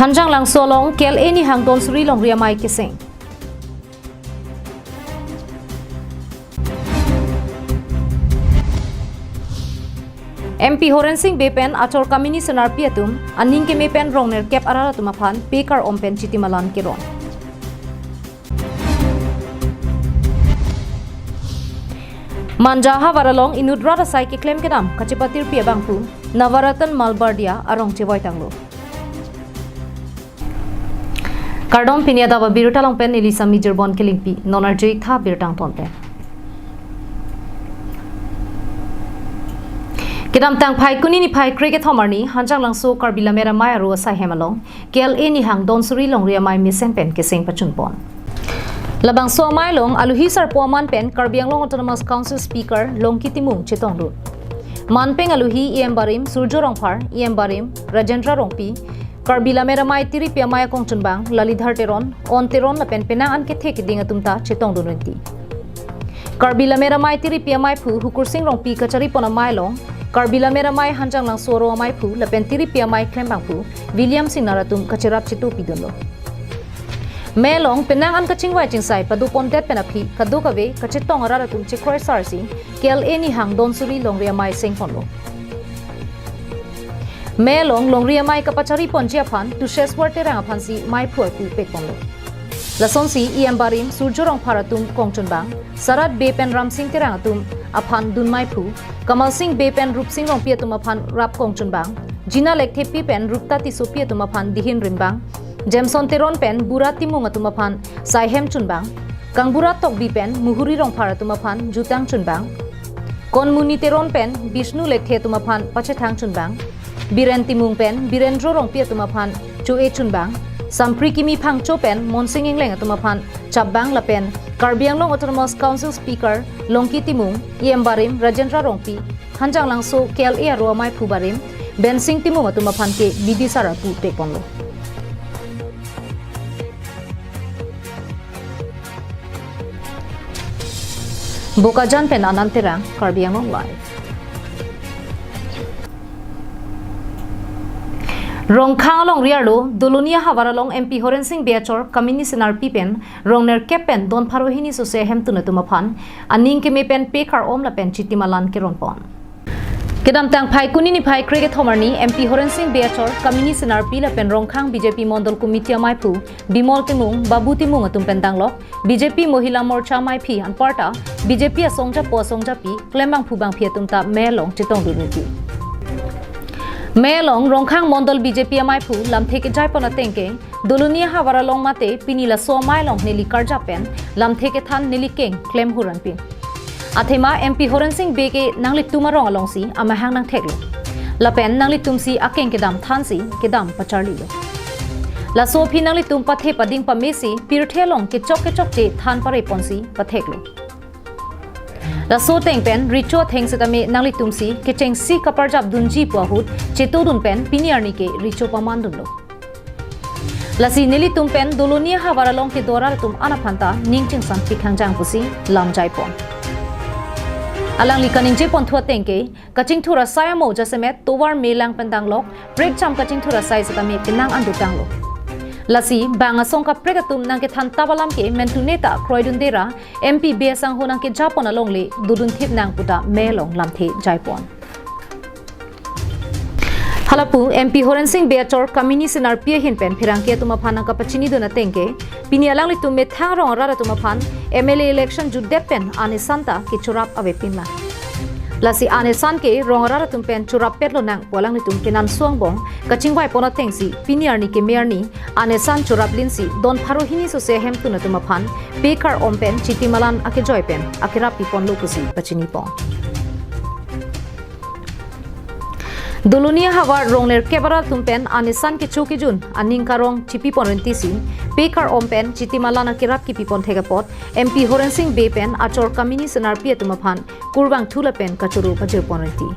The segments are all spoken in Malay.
Hanjang lang solong KAL ni hang don suri long ria mai kising. MP Horen Singh Bepen ator kamini senar piatum aning ke mepen rongner kep arara tumaphan pekar ompen chitimalan kiron. Manjaha waralong inudra rasai ke claim kedam kacipatir pia bangpu Navaratan Malbardia arong cewai tanglo. Kardom pinia daba Abirta long pen Elisa Mijerbon kilingpi nonar jik tha birtang tonte. Kedam tang phai kuni ni phai cricket homarni hanjang lang so karbila mera maya ro sa hemalong KAL ni hang don suri long ria mai misen pen keseng pachun pon. Labang so mai long aluhi sar poman pen Karbiang Long Autonomous Council Speaker long kitimung chetong ru. Manpeng aluhi barim surjo rongphar barim Rajendra rongpi Karbila mera mai tiri pia maya kongchun bang lalidhar teron on teron la pen penang an ke thek dinga tumta chetong dununti. Karbila mera mai tiri pia mai phu hukur sing rongpi kachari pona mai long Karbila mera mai hanjang lang soro mai phu la pen tiri pia mai klem bang phu William Singh naratum kachirap chitu pidonlo. Melong penang an kaching wai chingsai padu pontet penapi kadu kave kachitong araratum chikroi sarsi KAL ni hang don suri long ria mai sing ponlo. Melong long ria mai kapachari ponjia phan tu sheswar terang phansi mai phuar pu pekponlo. Lasonsi barim surjorong pharatum kongchun bang Sarat Bepen Ram Singh terang atum aphan dun mai phu Kamal Singh Bepen Rup Singh rong piatum aphan rap kongchun bang Jina lekte pi pen rupta ti sopiatum aphan dihin rimbang Jameson teron pen burat timung atum aphan saihem chun bang Kang burat tok bi pen muhuri rong pharatum aphan jutang chun bang Kon muni teron pen Bishnu lekte tum aphan pachethang chun bang Biren timung pen Birendro rong piatum aphan chu e chun bang Sampri kimi phang cho pen monsinging leng atum aphan chabang la pen Karbiang Long Autonomous Council Speaker longki timung barim Rajendra rongpi hanjang lang so KAL ro mai phu barim Ben Singh timung atum aphan ke bidi sara pu teponlo. Bokajan pen ananterang Karbiang Long live. Rongkhang long riarlo dolonia hawaralong MP Horen Singh Beachor kamini senar pipen rongner kepen don pharohini so se hem tunatuma aning ke mepen pekar om la pen chitimalan ke ronpon kedam tang phai kuni ni phai cricket homarni MP Horen Singh Beachor kamini senar pi la pen rongkhang BJP mondol committee mai phu bimol timung babu timung atum pen danglok BJP mohila morcha mai phi anparta BJP asongja po asongja pi klembang phubang phi atumta melong chitong dunuti Melong rongkhang mondol BJP amai phu lamthe ke jai pona tengke dolunia hawara long mate pinila so mai long neli karja pen lamthe ke than neli keng claim huran pin athema MP Horen Singh be ke nangli tumarong along si amahang nang theklo la pen nangli tumsi akeng ke dam than si ke dam pacharli lo la so phi nangli tum pathe pading pa mesi pirthe long ke chok che than pare ponsi patheklo La so teng pen richo theng setame nangli tumsi ke cheng si kaparjap dunji pahut cheto dun pen piniarni ke richo pamandun lo la si neli tum pen dolonia hawara long ke dorar tum anaphanta ningching san pikhangjang pusi lamjai pon alang likaning je pon thua teng ke kaching thura saya mo jasemet towar melang pendang lok break cham kaching thura sai setame pinang andu tang lo Lasi banga songka pregatum nang ke than tabalam ke mentuneta kroidun dera MP besang honang ke japon along le dudun thip nang puta melong lamthe jaipon Halapu MP Horen Singh Beachor kamini senar pia hin pen phirang ke tuma phana ka pachini dona tengke pini alang li tumme thang rong rara tuma phan MLA election judde pen ane santa ke churap ave pinla Lasi ane san ke rongara tumpen churap petlo nang polang ni tum kenan suang bong kaching vai pona tengsi piniarni ke merni ane san churap linsi don pharohini so se hem tuna tuma phan pekar ompen chitimalan ake joypen akira pipon lokusi pachini pon Dolonia hawa rongner kebara tumpen ane san ke choki jun aning karong chipi ponrenti si pekar ompen chitimalan akirap ki pipon thegapot MP Horen Singh Bepen achor kamini senar pia tumaphan kurbang thula pen kachuru pajir ponrenti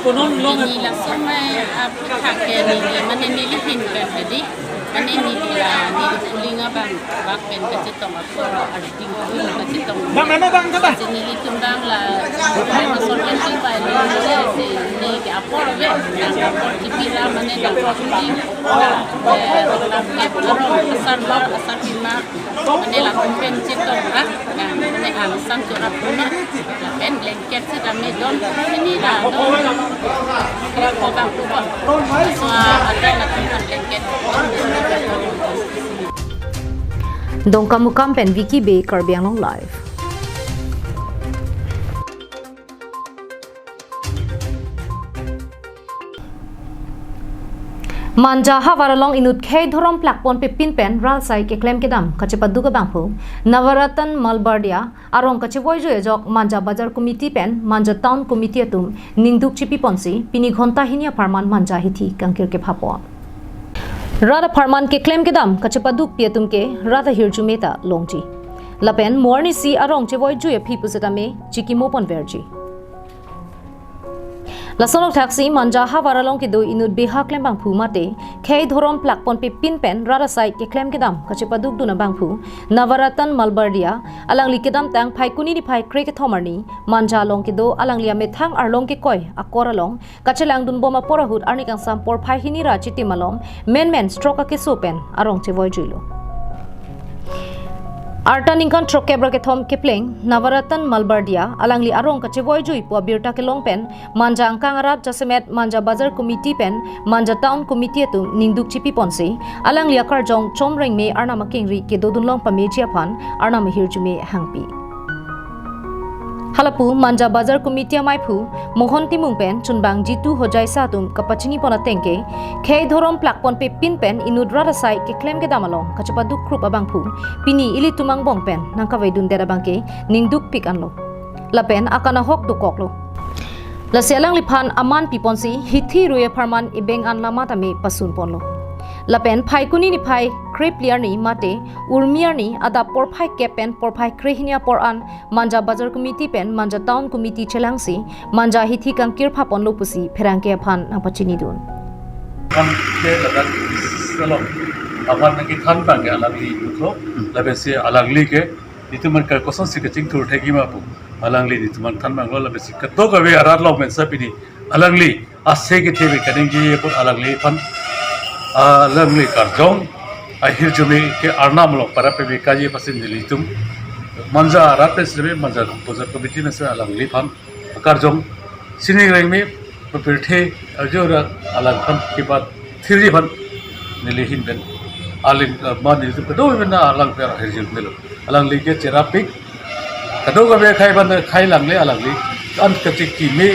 konon long la somai apha ke ni mane ni hin pen hedi mane ni la ni pulinga bang pen kasi tong ako ading kasi tong Bang ano bang ka ba? sinili tundang la solventi pa ni ke apor ve apor kipira mane da protein asar pima mane la kompensi tong mane ang sang chora puna pen blanket si kami don ini la ko bang ko ba so ada na blanket Dong kamu kampen Vicky Bay Karbiang Long Live. Manja havaralong inut khay dhorom plakpon pe pinpen ralsai ke claim kedam kache padduga bangphu Navaratan Malbardia arong kache boyjo ejok manja bazar committee pen manja town committee atum ningduk chipi ponsi pini ghonta hinia farman manja hithi kangkir ke phapo Rada farman ke claim kedam kache paduk piatum ke rada hirjumeta longji lapen morni si arong che boyjo e phi pusatame chikimo pon verji Lasonok taxi manja havaralong ki do inut beha klem bang phu mate khay dhorom plakpon pe pin pen rara sai ke klem kedam kache paduk duna bang phu Navaratan Malbardia alang likedam tang phai kuni ni phai kre ke thomarni manja long ki do alang lia me thang arlong ke koi akoralong kache lang dun boma porahut arni kang sam por phai hini ra chiti malom men stroke ke sopen arong che voi juilo Artaninkan trokebra ke thom kepling Navaratan Malbardia alangli arong kache voijui po Abirta ke longpen manja angkang arat jasemet manja bazar committee pen manja town committee tu ningduk chipi ponsi alangli akar jong chomreng me arna makingri ke dodun long pamejia phan arna mahirjume hangpi Halapu manja bazar committee mai phu mohon timung pen chunbang jitu hojai satum kapachini pona tengke khay dhorom plakpon pe pin pen inudra rasai ke claim ke damalong kachapa duk krup abang phu pini ili tumang bong pen nangka vaidun dera bangke ningduk pik anlo lapen akana hok dukoklo la selang liphan aman piponsi hithi ruye pharman ibeng an lama tame pasun ponlo lapen phai kuni ni phai krep liar ni mate urmiar ni Adap por phai kepen por phai krehinia por an manja bazar committee pen manja town committee chelangsi manja hithi kangkir phapon lopusi pherangke phan apachini dun kan ke lagan salom apan naki than bang ke alangli utlo labe se alangli ke ituman ka koson se ke chingtur thegi ma pu alangli ituman than bang lo labe se ka to ka ve arat lo men sapini alangli ase ke thebe kanengi por alangli pan alangli karjong ahir jumi ke arnam lo para pe be kaji pasin dilitum manja arat pe se manja bazar committee na se alangli pan karjong sini reng me perthe ajora alang pan ke बाद थ्री बन नीले हिंदन आलिंग मान नीले तो कदों में ना आलंग पे हिरजिल मिलो आलंग लीके चेरापिक कदों का वे खाई बंद खाई लंगले आलंग ली अंत कच्चे की में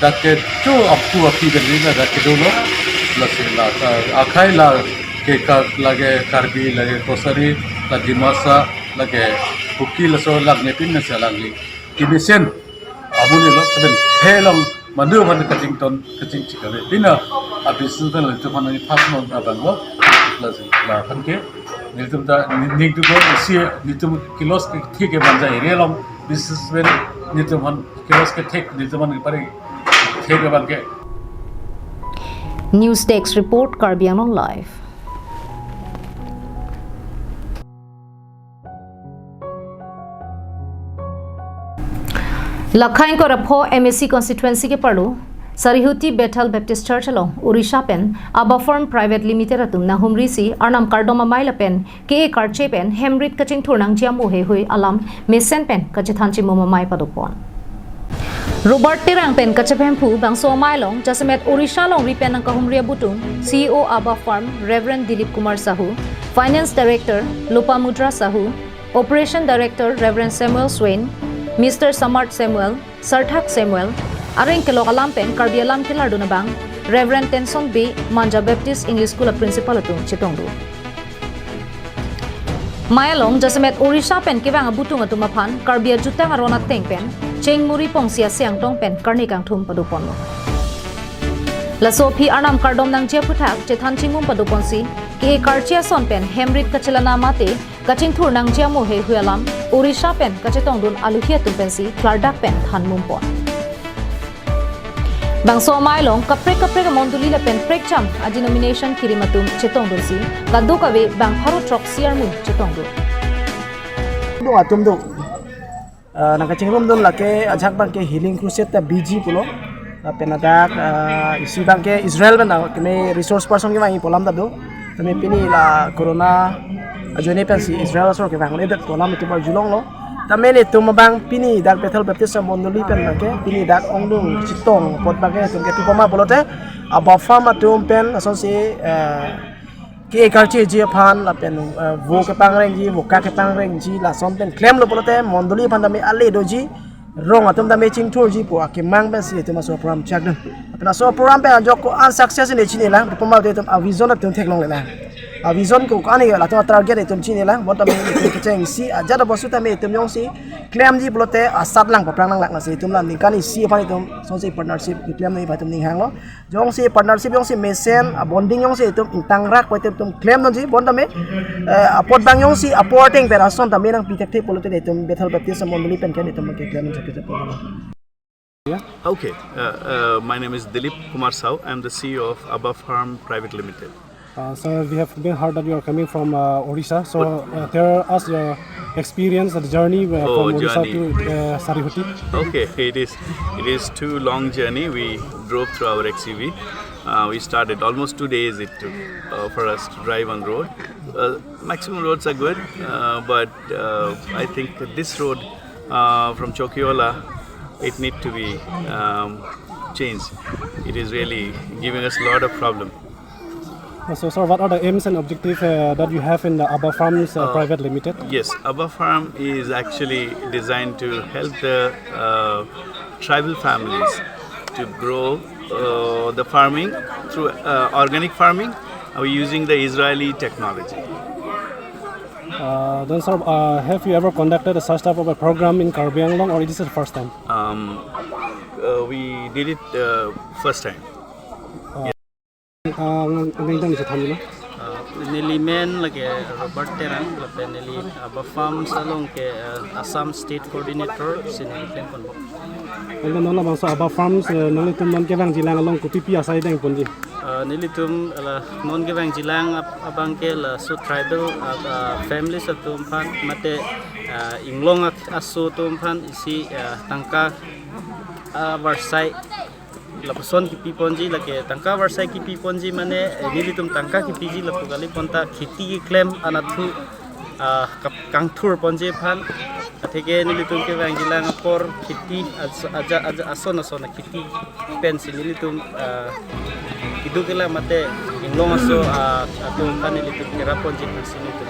दाके जो आपको आपकी गली में दाके दो लोग लसे ला आखाई ला के का लगे कार्बी लगे कोसरी लगे मासा लगे बुकी लसो लगने पिन से आलंग ली की मिशन अबुने लोग तबन Helang Mandu pada kacing ton kacing cikare. Bina abis itu kan itu mana ni pasmon abang lo, lah kan ke, ni tu dah ni tu ko isi ni tu kilos ke thik ke banja area long business when ni tu man kilos ke thik ni tu man pare thik ke banja. News Desk report Karbiang Long Live. Lakhain ko rapho MSC constituency ke parlo Sarihuti Bethel Baptist Church along Orisha pen Abba Firm Private Limited atum na humri si arnam kardoma maila pen ke karche pen hemrit kaching thurnang jiam he hui alam mesen pen kachithanchi moma mai padopon Robert Tirang pen kachaphem phu bangso mailong jasemet Orisha long ripen ang kahumria butung CEO Abba Firm Reverend Dilip Kumar Sahu Finance Director Lopamudra Sahu Operation Director Reverend Samuel Swain Mr. Samart Samuel, Sarthak Samuel, Aring Kelok Alam Pen, Karbialam Kilarduna Bang, Reverend Tensong B, Manja Baptist English School Principal Atung Chitongdu. Mayalong Jasamet Orisha Pen Kivang Abutung Atumaphan, Karbia Jutang Arona Teng Pen, Cheng Muri Pongsia Siang Tong Pen, Karnikang Tum Paduponlo. Lasopi Arnam Kardom Nang Jeputak, Chethanchimum Paduponsi, Ke Karchia Son Pen, Hemrit Kachelana Mate, Kaching Thur Nang Jiamo He Hualam, Orisha Pen, Kachetong Dun Aluhia Tumpensi, Clardak Pen, Han Mumpon. bang so mai long kapre kapre ga monduli la pen prek cham aji nomination kirimatum chetong dorsi kadu kawe bang pharo trok siar mu chetong do do atum do nang kachingrom don lake ajak bang ke healing crusade ta BG pulo penadak isi bang ke Israel ban kene resource person ke mai polam da do tame pini la corona ajone pen si Israel sor ke bang le dat polam itu bar julong lo tame le tum bang pini dak Bethel Baptist mondoli pen lake pini dak ongdung chitong pot bage tum ke tipoma bolote Abba farm atum pen ason si ke culture ji phan la pen wo ke pangreng ji wo ka ke pangreng ji la som pen claim lo bolote mondoli phan dame alle do ji rong atum dame ching thur ji po ke mang ben si tum so program chak dun apna so program pe jok ko an success ne chini la poma de tum a vision atum thek long le la a vision ko kani la to target tum chini la bon dame ke cheng si ajada bosu tame tum yong si claim ji bolote a sat lang pa prang lang lak na si tum la ning kani si phan tum so si partnership ki claim nei pa tum ning hang lo jong si partnership yong si mesen a bonding yong si tum intang rak pa tum claim non ji bon dame a pot bang yong si apporting per ason tame nang pitek te bolote de tum Bethel Baptist mondoli pen ke tum ke claim Okay, my name is Dilip Kumar Sau. I'm the CEO of Abba Farm Private Limited. So we have been heard that you are coming from Orissa. So tell us your experience, the journey from Orissa to Sarihuti. Okay, it is too long journey. We drove through our XUV. We started almost 2 days it took for us to drive on road. Maximum roads are good, but I think this road from Chokiola, it need to be changed. It is really giving us a lot of problem. So, sir, what are the aims and objectives that you have in the Abba Farms Private Limited? Yes, Abba Farm is actually designed to help the tribal families to grow the farming through organic farming using the Israeli technology. Then, sir, have you ever conducted such type of a program in Karbi Anglong, or is this the first time? We did it first time. Nili men lagi Robert Terang, lepas nili Abba Farm salong ke Assam State Coordinator sini plan konbok. Kalau nala bangsa Abba Farms nali tum non kevang jilang along kupipi asai deng punji. Nili tum non ke bang jilang abang ke la so tribal families atum pan mate inglong aso tum pan isi tangka warsai lapuson ki piponji lake tangka warsai ki piponji mane nili tum tangka ki piji lapu kali ponta khiti ki claim anathu kangthur ponje phan atheke nili tum ke bang jilang por khiti aja asona khiti pensi nili tum idu kela mate inglong aso atum pan nili tum kera ponji sini tum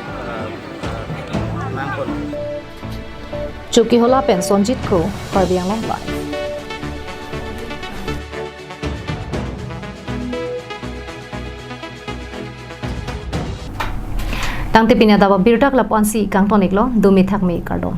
mangkon Chuki hola pen sonjit ko Karbi Anglong ba Tang te pinya dawa Abirta klap ansi kang tonik lo dumi thak mi kardom